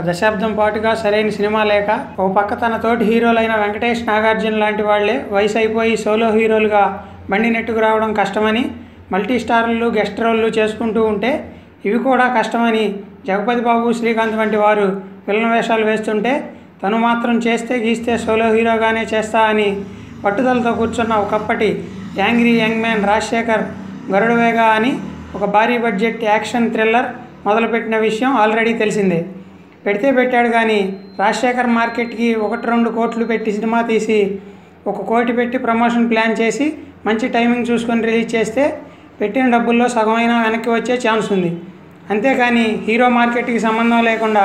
దశాబ్దం పాటుగా సరైన సినిమా లేక ఓ పక్క తన తోటి హీరోలైన వెంకటేష్, నాగార్జున లాంటి వాళ్లే వయసు అయిపోయి సోలో హీరోలుగా బండి నెట్టుకు రావడం కష్టమని, మల్టీ స్టార్లు, గెస్ట్ రోల్లు చేసుకుంటూ ఉంటే ఇవి కూడా కష్టమని జగపతి బాబు, శ్రీకాంత్ వంటి వారు విలన్ వేషాలు వేస్తుంటే తను మాత్రం చేస్తే గీస్తే సోలో హీరోగానే చేస్తా అని పట్టుదలతో కూర్చున్న ఒకప్పటి angry young man Rajasekhar Garudavega అని ఒక భారీ బడ్జెట్ యాక్షన్ థ్రిల్లర్ మొదలుపెట్టిన విషయం ఆల్రెడీ తెలిసిందే. పెడితే పెట్టాడు కానీ రాజశేఖర్ మార్కెట్కి 1-2 కోట్లు పెట్టి సినిమా తీసి 1 కోటి పెట్టి ప్రమోషన్ ప్లాన్ చేసి మంచి టైమింగ్ చూసుకొని రిలీజ్ చేస్తే పెట్టిన డబ్బుల్లో సగమైనా వెనక్కి వచ్చే ఛాన్స్ ఉంది. అంతేకాని హీరో మార్కెట్కి సంబంధం లేకుండా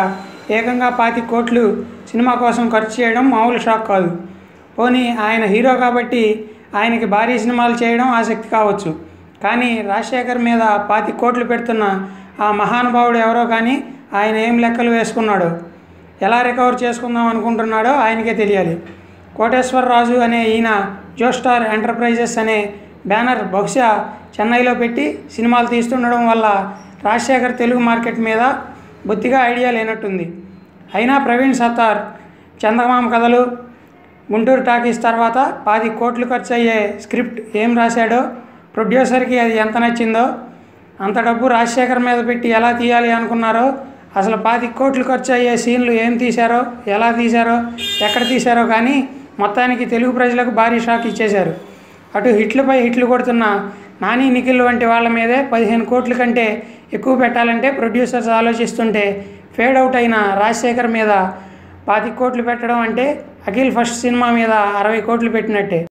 ఏకంగా 25 కోట్లు సినిమా కోసం ఖర్చు చేయడం మామూలు షాక్ కాదు. పోనీ ఆయన హీరో కాబట్టి ఆయనకి భారీ సినిమాలు చేయడం ఆసక్తి కావచ్చు. కానీ రాజశేఖర్ మీద 25 కోట్లు పెడుతున్న ఆ మహానుభావుడు ఎవరో కానీ ఆయన ఏం లెక్కలు వేసుకున్నాడో, ఎలా రికవర్ చేసుకుందాం అనుకుంటున్నాడో ఆయనకే తెలియాలి. కోటేశ్వరరాజు అనే ఈయన జోస్టార్ ఎంటర్ప్రైజెస్ అనే బ్యానర్ బహుశా చెన్నైలో పెట్టి సినిమాలు తీస్తుండడం వల్ల రాజశేఖర్ తెలుగు మార్కెట్ మీద బొత్తిగా ఐడియా లేనట్టుంది. అయినా ప్రవీణ్ సత్తార్ చందమామ కథలు, గుంటూరు టాకీస్ తర్వాత 25 కోట్లు ఖర్చు అయ్యే స్క్రిప్ట్ ఏం రాశాడో, ప్రొడ్యూసర్కి అది ఎంత నచ్చిందో, అంత డబ్బు రాజశేఖర్ మీద పెట్టి ఎలా తీయాలి అనుకున్నారో, అసలు 25 కోట్లు ఖర్చు అయ్యే సీన్లు ఏం తీశారో, ఎలా తీశారో, ఎక్కడ తీశారో కానీ మొత్తానికి తెలుగు ప్రజలకు భారీ షాక్ ఇచ్చేశారు. అటు హిట్లపై హిట్లు కొడుతున్న నాని, నిఖిల్ వంటి వాళ్ళ మీదే 15 కోట్ల కంటే ఎక్కువ పెట్టాలంటే ప్రొడ్యూసర్స్ ఆలోచిస్తుంటే ఫేడ్ అవుట్ అయిన రాజశేఖర్ మీద 25 కోట్లు పెట్టడం అంటే అఖిల్ ఫస్ట్ సినిమా మీద 60 కోట్లు పెట్టినట్టే.